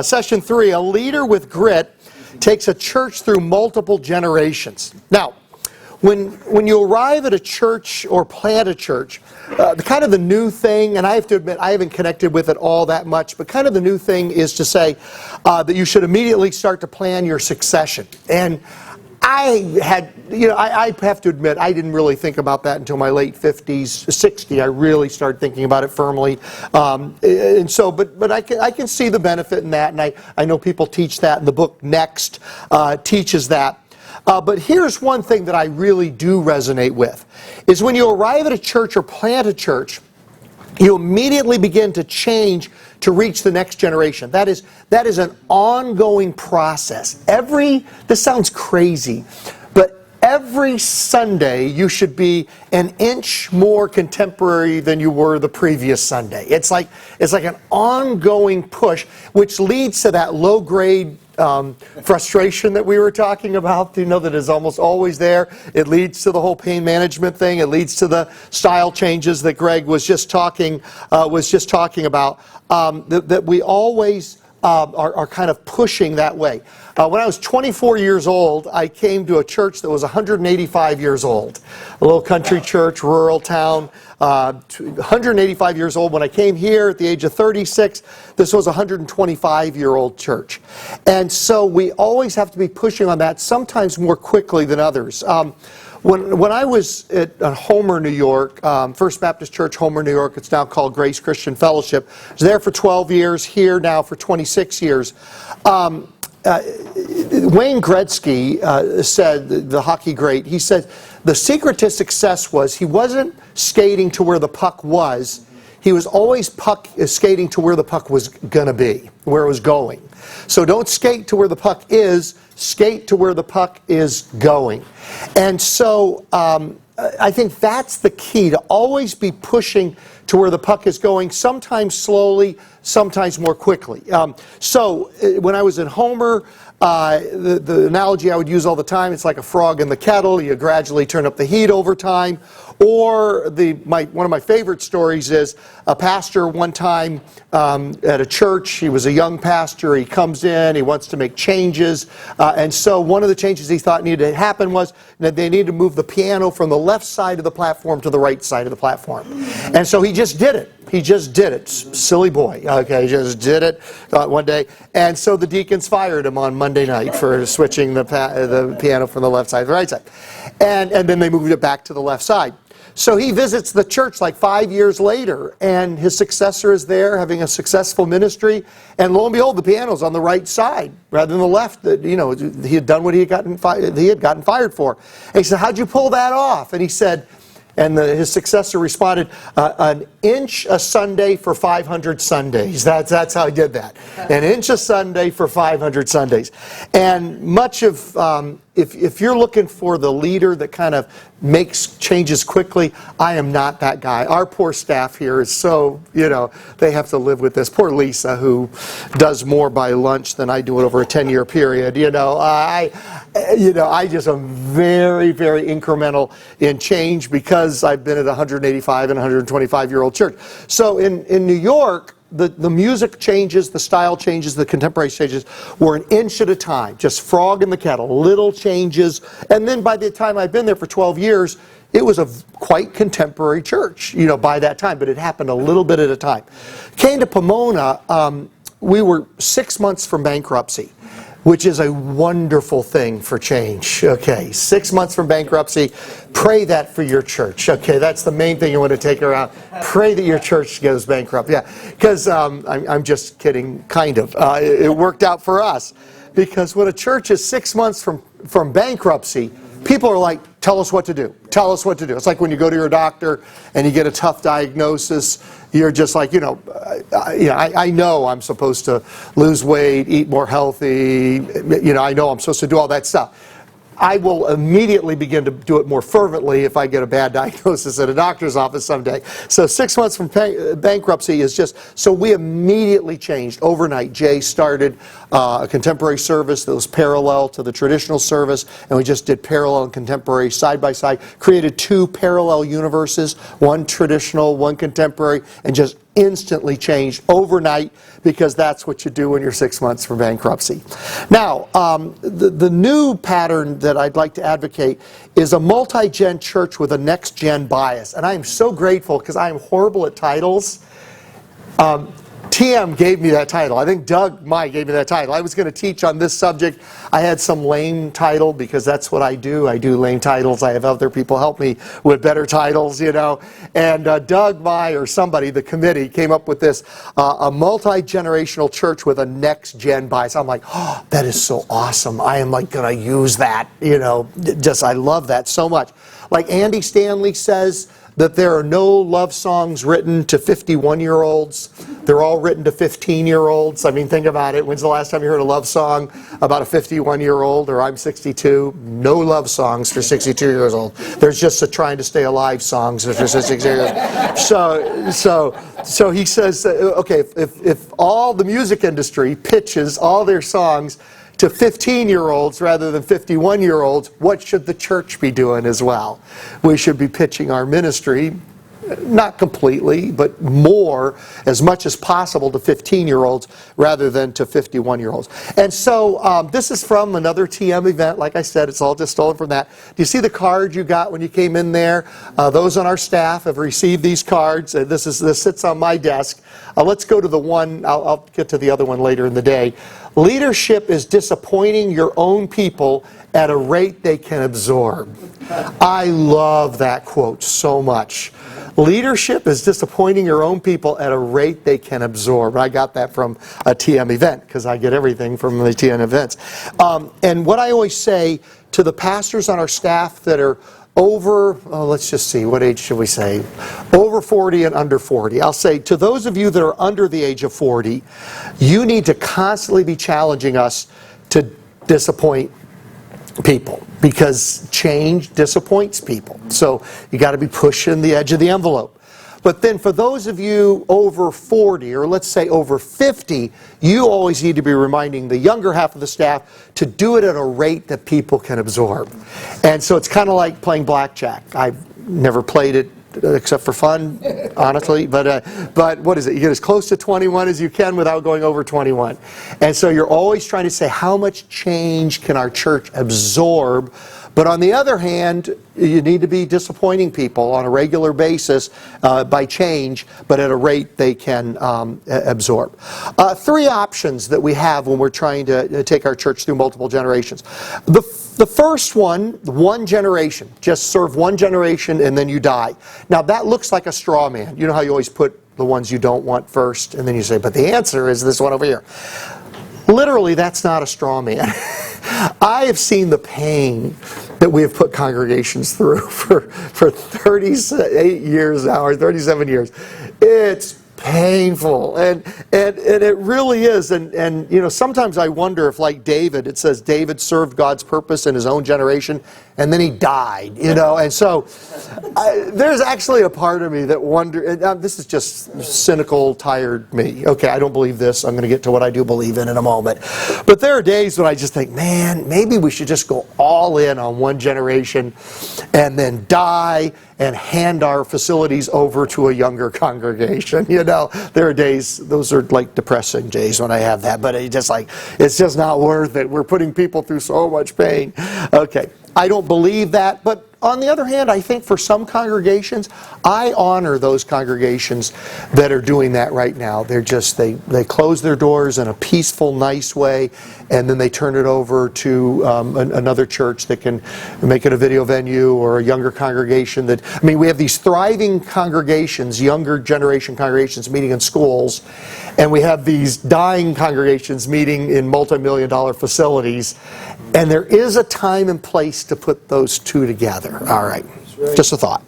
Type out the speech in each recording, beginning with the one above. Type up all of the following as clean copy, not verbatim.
Session 3, a leader with grit takes a church through multiple generations. Now, when you arrive at a church or plant a church, the new thing, and I have to admit I haven't connected with it all that much, but kind of the new thing is to say that you should immediately start to plan your succession. And I have to admit, I didn't really think about that until my late 50s, 60. I really started thinking about it firmly. But I can see the benefit in that, and I know people teach that, and the book Next teaches that. But here's one thing that I really do resonate with, is when you arrive at a church or plant a church, you immediately begin to change to reach the next generation. That is an ongoing process. This sounds crazy, but every Sunday you should be an inch more contemporary than you were the previous Sunday. It's like an ongoing push, which leads to that low-grade frustration that we were talking about, that is almost always there. It leads to the whole pain management thing. It leads to the style changes that Greg was just talking about. That we always are kind of pushing that way. When I was 24 years old, I came to a church that was 185 years old. A little country church, rural town, 185 years old. When I came here at the age of 36, this was a 125-year-old church. And so we always have to be pushing on that, sometimes more quickly than others. When I was at Homer, New York, First Baptist Church, Homer, New York, it's now called Grace Christian Fellowship. I was there for 12 years, here now for 26 years. Wayne Gretzky said, the hockey great, he said, the secret to success was he wasn't skating to where the puck was. He was always skating to where the puck was going to be, where it was going. So don't skate to where the puck is, skate to where the puck is going. And so I think that's the key, to always be pushing to where the puck is going, sometimes slowly, sometimes more quickly. So when I was in Homer, the analogy I would use all the time, it's like a frog in the kettle. You gradually turn up the heat over time. Or one of my favorite stories is a pastor one time at a church. He was a young pastor. He comes in. He wants to make changes. And so one of the changes he thought needed to happen was that they needed to move the piano from the left side of the platform to the right side of the platform. And so he just did it. He just did it. Silly boy. Okay, he just did it one day. And so the deacons fired him on Monday night for switching the piano from the left side to the right side. And then they moved it back to the left side. So he visits the church like 5 years later, and his successor is there having a successful ministry, and lo and behold, the piano's on the right side rather than the left. He had done what he had gotten fired for. And he said, "How'd you pull that off?" And he said, his successor responded, "An inch a Sunday for 500 Sundays." That's how he did that. An inch a Sunday for 500 Sundays. And much of, if you're looking for the leader that kind of makes changes quickly, I am not that guy. Our poor staff here is so, they have to live with this. Poor Lisa, who does more by lunch than I do it over a 10-year period. I just am very, very incremental in change because I've been at 185 and 125-year-old church. So in New York, the music changes, the style changes, the contemporary changes were an inch at a time, just frog in the kettle, little changes. And then by the time I've been there for 12 years, it was a quite contemporary church, by that time, but it happened a little bit at a time. Came to Pomona, we were 6 months from bankruptcy, which is a wonderful thing for change. Okay, 6 months from bankruptcy. Pray that for your church. Okay, that's the main thing you want to take around. Pray that your church goes bankrupt. Yeah, because I'm just kidding, kind of. It worked out for us. Because when a church is 6 months from bankruptcy, people are like, tell us what to do. Tell us what to do. It's like when you go to your doctor and you get a tough diagnosis, you're just like, I know I'm supposed to lose weight, eat more healthy, I know I'm supposed to do all that stuff. I will immediately begin to do it more fervently if I get a bad diagnosis at a doctor's office someday. So 6 months from bankruptcy is just, so we immediately changed. Overnight, Jay started a contemporary service that was parallel to the traditional service, and we just did parallel and contemporary side by side, created two parallel universes, one traditional, one contemporary, and just instantly changed overnight, because that's what you do when you're 6 months from bankruptcy. Now, the new pattern that I'd like to advocate is a multi-gen church with a next-gen bias. And I am so grateful, because I am horrible at titles. TM gave me that title. I think Doug Mai gave me that title. I was going to teach on this subject. I had some lame title, because that's what I do. I do lame titles. I have other people help me with better titles, you know. And Doug Mai, or somebody, the committee, came up with this, a multi-generational church with a next-gen bias. I'm like, oh, that is so awesome. I am like going to use that, you know. Just, I love that so much. Like Andy Stanley says, that there are no love songs written to 51-year-olds. They're all written to 15-year-olds. I mean, think about it. When's the last time you heard a love song about a 51-year-old, or I'm 62? No love songs for 62 years old. There's just a trying to stay alive songs for 62 years old. So he says, okay, if all the music industry pitches all their songs to 15-year-olds rather than 51-year-olds, what should the church be doing as well? We should be pitching our ministry, not completely, but more, as much as possible, to 15-year-olds rather than to 51-year-olds. And so this is from another TM event. Like I said, it's all just stolen from that. Do you see the card you got when you came in there? Those on our staff have received these cards. This sits on my desk. Let's go to the one. I'll get to the other one later in the day. Leadership is disappointing your own people at a rate they can absorb. I love that quote so much. Leadership is disappointing your own people at a rate they can absorb. I got that from a TM event, because I get everything from the TM events. And what I always say to the pastors on our staff that are over, let's just see, what age should we say? Over 40 and under 40. I'll say, to those of you that are under the age of 40, you need to constantly be challenging us to disappoint people, because change disappoints people. So you got to be pushing the edge of the envelope. But then for those of you over 40, or let's say over 50, you always need to be reminding the younger half of the staff to do it at a rate that people can absorb. And so it's kind of like playing blackjack. I've never played it except for fun, honestly. But what is it? You get as close to 21 as you can without going over 21. And so you're always trying to say, how much change can our church absorb? But on the other hand, you need to be disappointing people on a regular basis by change, but at a rate they can absorb. Three options that we have when we're trying to take our church through multiple generations. The first one generation. Just serve one generation and then you die. Now that looks like a straw man. You know how you always put the ones you don't want first, and then you say, but the answer is this one over here. Literally, that's not a straw man. I have seen the pain that we have put congregations through for 38 years now, or 37 years. It's painful, and it really is. And you know, sometimes I wonder if, like David, it says David served God's purpose in his own generation, and then he died. You know, and so there's actually a part of me that wonder. This is just cynical, tired me. Okay, I don't believe this. I'm going to get to what I do believe in a moment. But there are days when I just think, man, maybe we should just go all in on one generation, and then die and hand our facilities over to a younger congregation. You know, there are days, those are like depressing days when I have that, but it's just not worth it. We're putting people through so much pain. Okay, I don't believe that, but on the other hand, I think for some congregations, I honor those congregations that are doing that right now. They're just, they close their doors in a peaceful, nice way, and then they turn it over to another church that can make it a video venue, or a younger congregation that, I mean, we have these thriving congregations, younger generation congregations meeting in schools, and we have these dying congregations meeting in multi-million-dollar facilities, and there is a time and place to put those two together. All right, just a thought.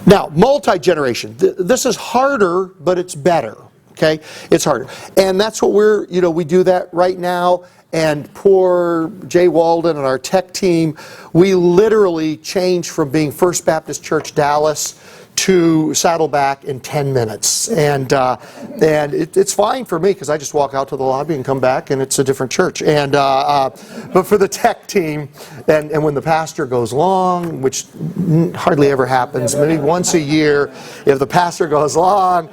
Now, multi-generation. This is harder, but it's better. Okay, it's harder, and that's what we do that right now. And poor Jay Walden and our tech team, we literally changed from being First Baptist Church Dallas to Saddleback in 10 minutes. And it's fine for me because I just walk out to the lobby and come back and it's a different church. And but for the tech team, and when the pastor goes long, which hardly ever happens, maybe once a year, if the pastor goes long,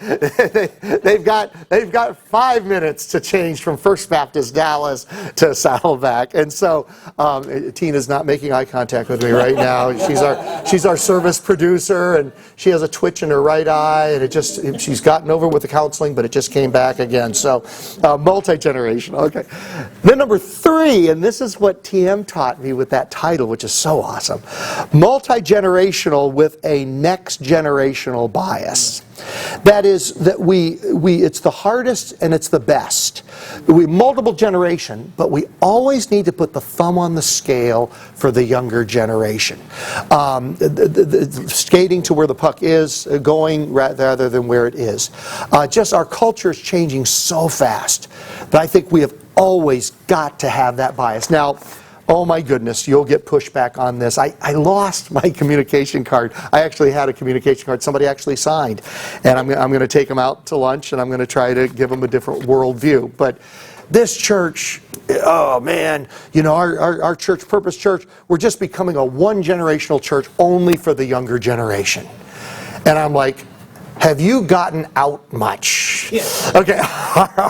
they've got 5 minutes to change from First Baptist Dallas to Saddleback. And so Tina's not making eye contact with me right now. She's our service producer, and she has a twitch in her right eye, and she's gotten over with the counseling, but it just came back again. So multi-generational. Okay. Then number 3, and this is what TM taught me with that title, which is so awesome. Multi-generational with a next generational bias. That is that it's the hardest and it's the best. We multiple generation, but we always need to put the thumb on the scale for the younger generation. Skating to where the puck is, going rather than where it is. Just our culture is changing so fast that I think we have always got to have that bias. Now, oh my goodness, you'll get pushback on this. I lost my communication card. I actually had a communication card somebody actually signed. And I'm going to take them out to lunch, and I'm going to try to give them a different worldview. But this church, oh man, our church, Purpose Church, we're just becoming a one-generational church only for the younger generation. And I'm like, have you gotten out much? Yes. Okay,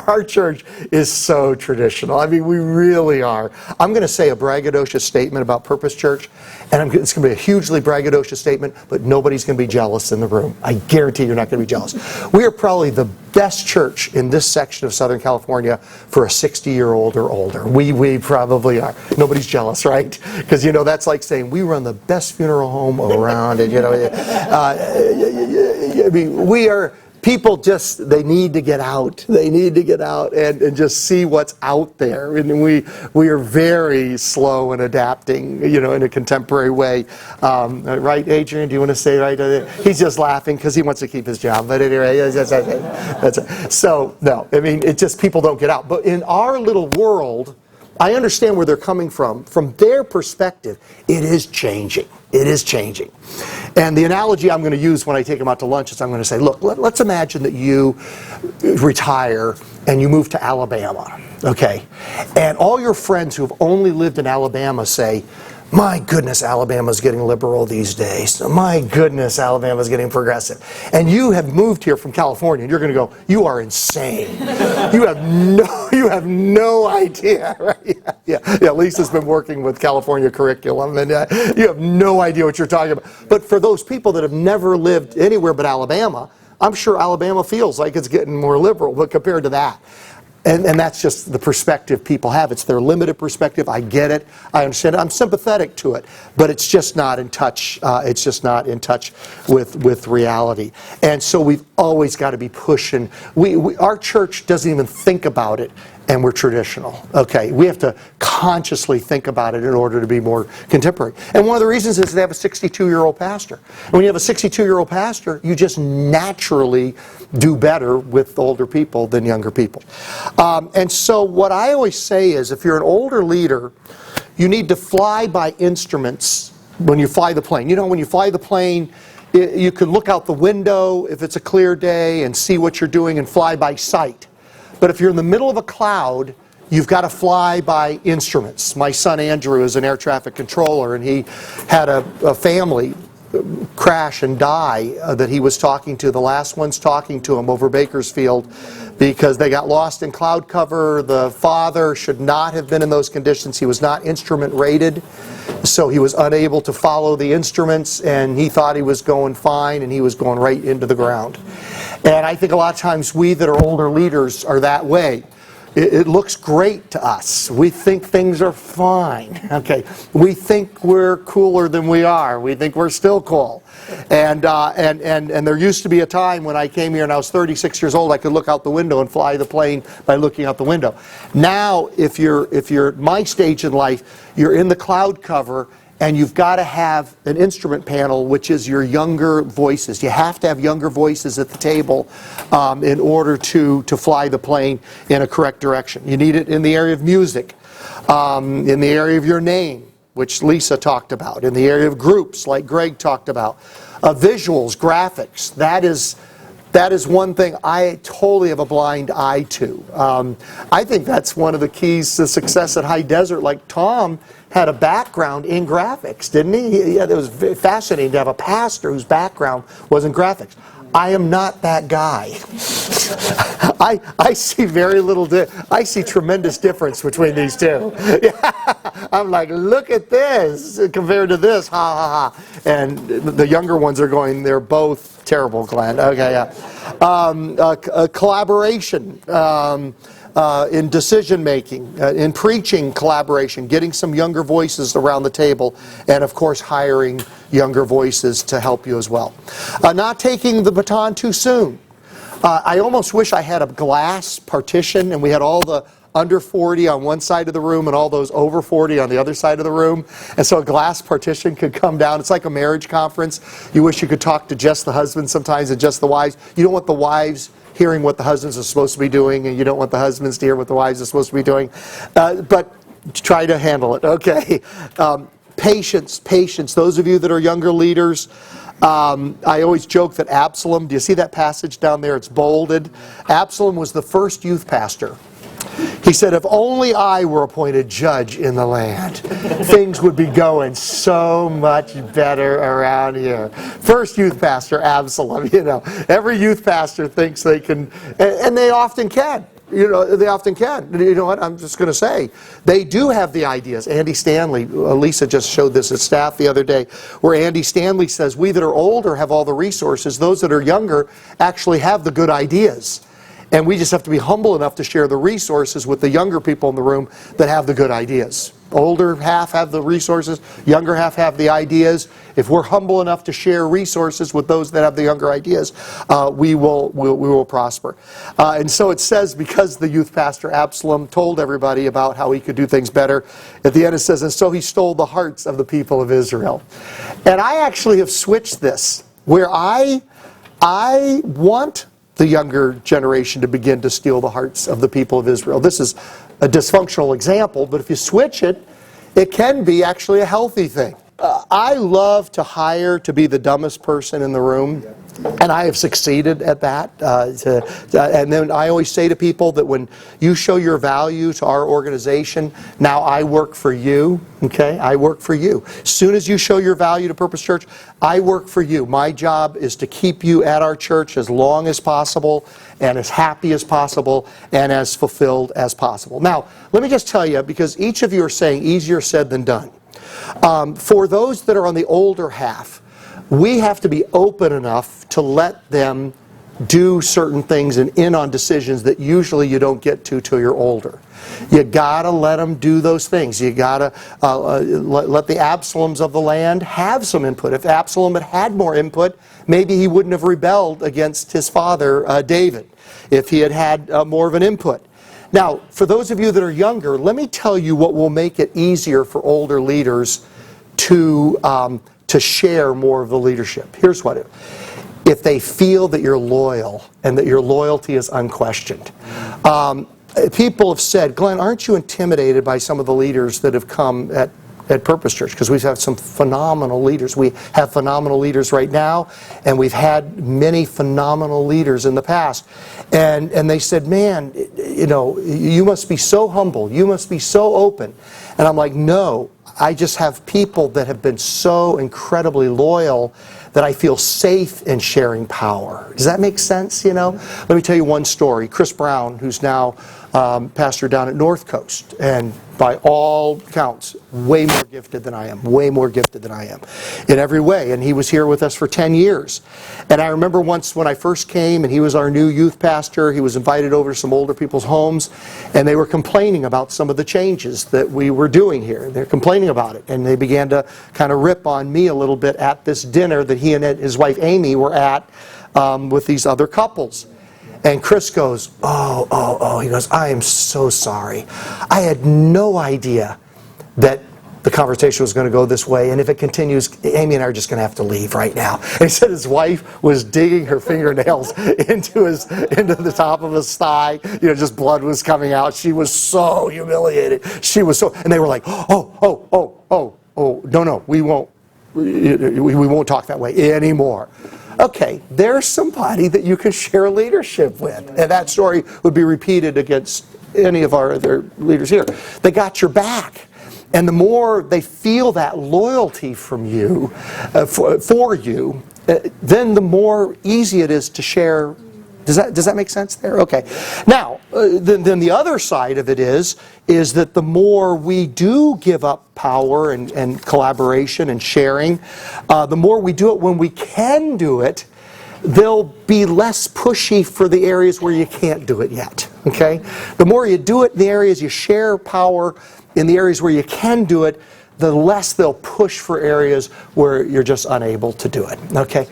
our church is so traditional. I mean, we really are. I'm going to say a braggadocious statement about Purpose Church, and it's going to be a hugely braggadocious statement, but nobody's going to be jealous in the room. I guarantee you're not going to be jealous. We are probably the best church in this section of Southern California for a 60-year-old or older. We probably are. Nobody's jealous, right? Because, that's like saying we run the best funeral home around, and, I mean, people they need to get out. They need to get out and just see what's out there. And we are very slow in adapting, in a contemporary way. Right, Adrian? Do you want to say right? He's just laughing because he wants to keep his job. But anyway, that's it. So, no, I mean, it's just people don't get out. But in our little world, I understand where they're coming from. From their perspective, it is changing. It is changing. And the analogy I'm going to use when I take them out to lunch is I'm going to say, look, let's imagine that you retire and you move to Alabama, okay? And all your friends who have only lived in Alabama say, my goodness, Alabama's getting liberal these days. My goodness, Alabama's getting progressive. And you have moved here from California, and you're going to go, you are insane. You have no idea, right? Yeah. Lisa's been working with California curriculum, and you have no idea what you're talking about. But for those people that have never lived anywhere but Alabama, I'm sure Alabama feels like it's getting more liberal, but compared to that. And that's just the perspective people have. It's their limited perspective. I get it. I understand it. I'm sympathetic to it. But it's just not in touch. It's just not in touch with reality. And so we've always got to be pushing. Our church doesn't even think about it, and we're traditional. Okay, we have to consciously think about it in order to be more contemporary. And one of the reasons is they have a 62-year-old pastor. And when you have a 62-year-old pastor, you just naturally do better with older people than younger people. And so what I always say is, if you're an older leader, you need to fly by instruments when you fly the plane. When you fly the plane, you can look out the window if it's a clear day and see what you're doing and fly by sight. But if you're in the middle of a cloud, you've got to fly by instruments. My son Andrew is an air traffic controller, and he had a family crash and die that he was talking to. The last one's talking to him over Bakersfield because they got lost in cloud cover. The father should not have been in those conditions. He was not instrument rated, so he was unable to follow the instruments, and he thought he was going fine, and he was going right into the ground. And I think a lot of times we that are older leaders are that way. It looks great to us. We think things are fine. Okay, we think we're cooler than we are. We think we're still cool. And there used to be a time when I came here and I was 36 years old, I could look out the window and fly the plane by looking out the window. Now, if you're at my stage in life, you're in the cloud cover, and you've got to have an instrument panel, which is your younger voices. You have to have younger voices at the table in order to fly the plane in a correct direction. You need it in the area of music, in the area of your name. which Lisa talked about, in the area of groups, like Greg talked about, visuals, graphics. That is one thing I totally have a blind eye to. I think that's one of the keys to success at High Desert. Like Tom had a background in graphics, didn't he? Yeah, it was fascinating to have a pastor whose background was in graphics. I am not that guy. I see very little, I see tremendous difference between these two. I'm like, look at this compared to this, ha ha ha. And the younger ones are going, they're both terrible, Glenn. Okay, yeah. Collaboration in decision making, in preaching collaboration, getting some younger voices around the table, and of course hiring younger voices to help you as well. Not taking the baton too soon. I almost wish I had a glass partition and we had all the under 40 on one side of the room and all those over 40 on the other side of the room. And so a glass partition could come down. It's like a marriage conference. You wish you could talk to just the husbands sometimes and just the wives. You don't want the wives hearing what the husbands are supposed to be doing, and you don't want the husbands to hear what the wives are supposed to be doing. But try to handle it, okay? Patience, patience. Those of you that are younger leaders, I always joke that Absalom, do you see that passage down there? It's bolded. Absalom was the first youth pastor. He said, if only I were appointed judge in the land, things would be going so much better around here. First youth pastor, Absalom, you know. Every youth pastor thinks they can, and they often can. You know, they often can. You know what? I'm just going to say, they do have the ideas. Andy Stanley, Lisa just showed this at staff the other day, where Andy Stanley says, we that are older have all the resources. Those that are younger actually have the good ideas. And we just have to be humble enough to share the resources with the younger people in the room that have the good ideas. Older half have the resources, younger half have the ideas. If we're humble enough to share resources with those that have the younger ideas, we will prosper. And so it says, because the youth pastor Absalom told everybody about how he could do things better, at the end it says, and so he stole the hearts of the people of Israel. And I actually have switched this, where I want the younger generation to begin to steal the hearts of the people of Israel. This is a dysfunctional example, but if you switch it, it can be actually a healthy thing. I love to hire to be the dumbest person in the room, and I have succeeded at that. And then I always say to people that when you show your value to our organization, now I work for you, okay? I work for you. As soon as you show your value to Purpose Church, I work for you. My job is to keep you at our church as long as possible, and as happy as possible, and as fulfilled as possible. Now, let me just tell you, because each of you are saying easier said than done. For those that are on the older half, we have to be open enough to let them do certain things and in on decisions that usually you don't get to till you're older. You gotta let them do those things. You gotta let the Absaloms of the land have some input. If Absalom had had more input, maybe he wouldn't have rebelled against his father David, if he had had more of an input. Now, for those of you that are younger, let me tell you what will make it easier for older leaders to share more of the leadership. Here's what it is. If they feel that you're loyal and that your loyalty is unquestioned. People have said, Glenn, aren't you intimidated by some of the leaders that have come at Purpose Church? Because we've had some phenomenal leaders. We have phenomenal leaders right now, and we've had many phenomenal leaders in the past. And they said, man, you know, you must be so humble. You must be so open. And I'm like, no, I just have people that have been so incredibly loyal that I feel safe in sharing power. Does that make sense, you know? Let me tell you one story. Chris Brown, who's now pastor down at North Coast, and by all counts, way more gifted than I am, way more gifted than I am in every way. And he was here with us for 10 years. And I remember once when I first came and he was our new youth pastor, he was invited over to some older people's homes, and they were complaining about some of the changes that we were doing here. They're complaining about it. And they began to kind of rip on me a little bit at this dinner that he and his wife Amy were at with these other couples. And Chris goes, oh, he goes, I am so sorry. I had no idea that the conversation was going to go this way, and if it continues, Amy and I are just going to have to leave right now. And he said his wife was digging her fingernails into the top of his thigh. You know, just blood was coming out. She was so humiliated. She was so, and they were like, oh. oh, no, we won't talk that way anymore. Okay, there's somebody that you can share leadership with. And that story would be repeated against any of our other leaders here. They got your back. And the more they feel that loyalty from you, for you, then the more easy it is to share. Does that make sense there? Okay. Now, then the other side of it is that the more we do give up power and collaboration and sharing, the more we do it when we can do it, they'll be less pushy for the areas where you can't do it yet. Okay? The more you do it in the areas you share power, in the areas where you can do it, the less they'll push for areas where you're just unable to do it. Okay?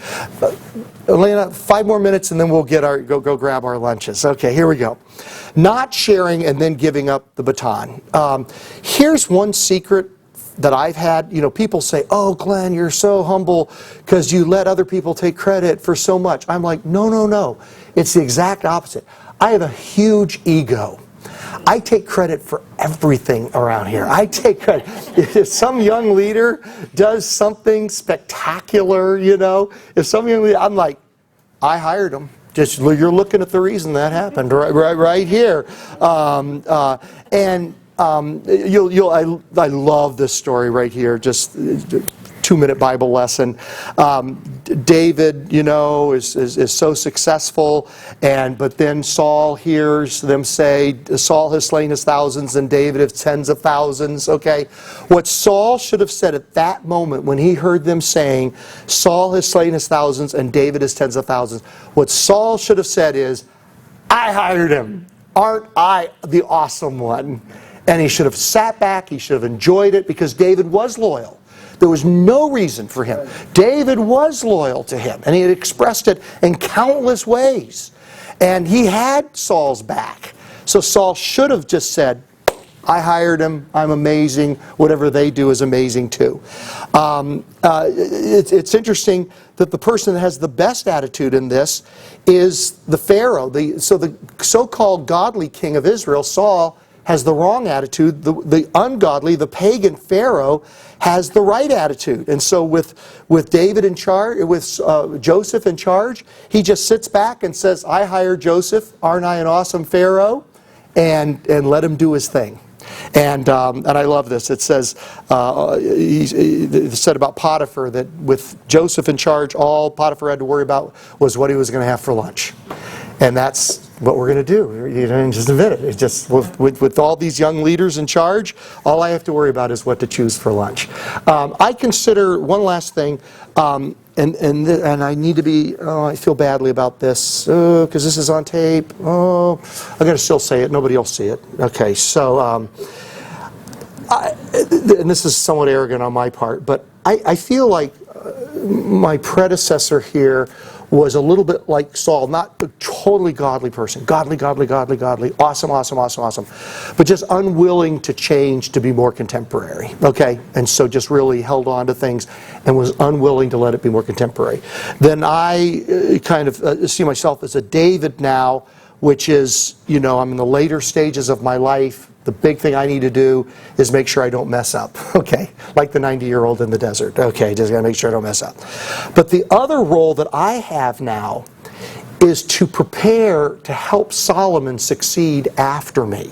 Elena, 5 more minutes and then we'll get go grab our lunches. Okay, here we go. Not sharing and then giving up the baton. Here's one secret that I've had. You know, people say, oh, Glenn, you're so humble because you let other people take credit for so much. I'm like, no. It's the exact opposite. I have a huge ego. I take credit for everything around here. I take credit. If some young leader does something spectacular, you know, if some young leader, I'm like, I hired him. Just you're looking at the reason that happened right here. I love this story right here. Just 2-minute Bible lesson. David, you know, is so successful, but then Saul hears them say, Saul has slain his thousands and David his tens of thousands. Okay, what Saul should have said at that moment when he heard them saying, Saul has slain his thousands and David his tens of thousands, what Saul should have said is, I hired him. Aren't I the awesome one? And he should have sat back, he should have enjoyed it, because David was loyal. There was no reason for him. David was loyal to him, and he had expressed it in countless ways. And he had Saul's back. So Saul should have just said, I hired him, I'm amazing, whatever they do is amazing too. It's interesting that the person that has the best attitude in this is the Pharaoh. So the so-called godly king of Israel, Saul, has the wrong attitude. The ungodly, the pagan Pharaoh, has the right attitude. And so with David in charge, with Joseph in charge, he just sits back and says, I hired Joseph, aren't I an awesome Pharaoh? And let him do his thing. And I love this. It says, it said about Potiphar that with Joseph in charge, all Potiphar had to worry about was what he was going to have for lunch. And that's what we're going to do. You know, in just a minute. It's just with all these young leaders in charge, all I have to worry about is what to choose for lunch. I consider one last thing, and I need to be. I feel badly about this because this is on tape. Oh, I got to still say it. Nobody else see it. Okay, so and this is somewhat arrogant on my part, but I feel like my predecessor here was a little bit like Saul, not a totally godly person. Godly, awesome, but just unwilling to change to be more contemporary, okay? And so just really held on to things and was unwilling to let it be more contemporary. Then I kind of see myself as a David now, which is, you know, I'm in the later stages of my life. The big thing I need to do is make sure I don't mess up, okay? Like the 90-year-old in the desert, okay? Just gotta make sure I don't mess up. But the other role that I have now is to prepare to help Solomon succeed after me.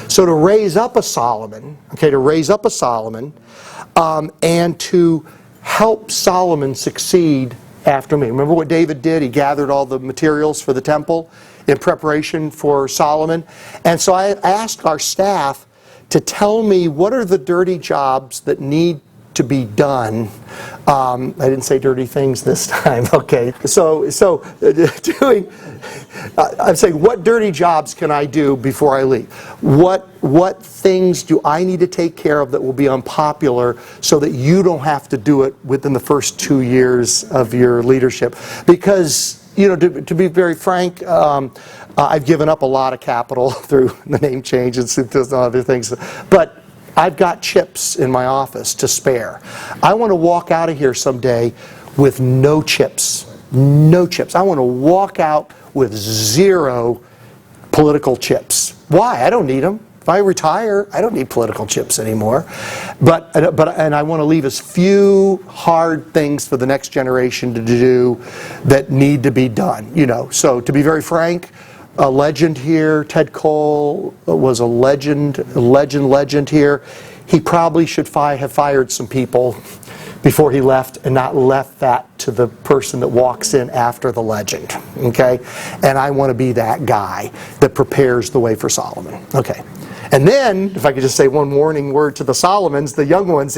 So to raise up a Solomon, okay, and to help Solomon succeed after me. Remember what David did? He gathered all the materials for the temple in preparation for Solomon. And so I asked our staff to tell me what are the dirty jobs that need to be done. I didn't say dirty things this time, okay. I'm saying what dirty jobs can I do before I leave? What things do I need to take care of that will be unpopular so that you don't have to do it within the first 2 years of your leadership? Because, you know, to be very frank, I've given up a lot of capital through the name change and other things, but I've got chips in my office to spare. I want to walk out of here someday with no chips. No chips. I want to walk out with 0 political chips. Why? I don't need them. If I retire, I don't need political chips anymore. And I want to leave as few hard things for the next generation to do that need to be done. So to be very frank, a legend here, Ted Cole was a legend here. He probably should have fired some people before he left and not left that to the person that walks in after the legend, okay? And I want to be that guy that prepares the way for Solomon, okay? And then, if I could just say one warning word to the Solomons, the young ones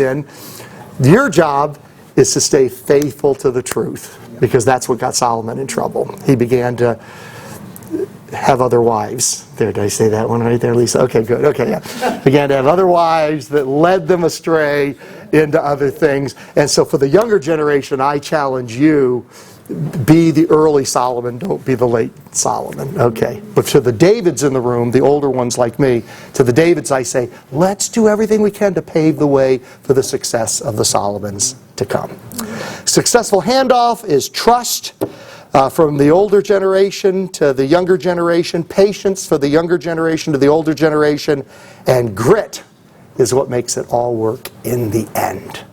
your job is to stay faithful to the truth, because that's what got Solomon in trouble. He began to have other wives. There, did I say that one right there, Lisa? Okay, good. Okay, yeah. Began to have other wives that led them astray into other things. And so for the younger generation, I challenge you, be the early Solomon, don't be the late Solomon. Okay. But to the Davids in the room, the older ones like me, to the Davids I say, let's do everything we can to pave the way for the success of the Solomons to come. Successful handoff is trust. From the older generation to the younger generation, patience for the younger generation to the older generation, and grit is what makes it all work in the end.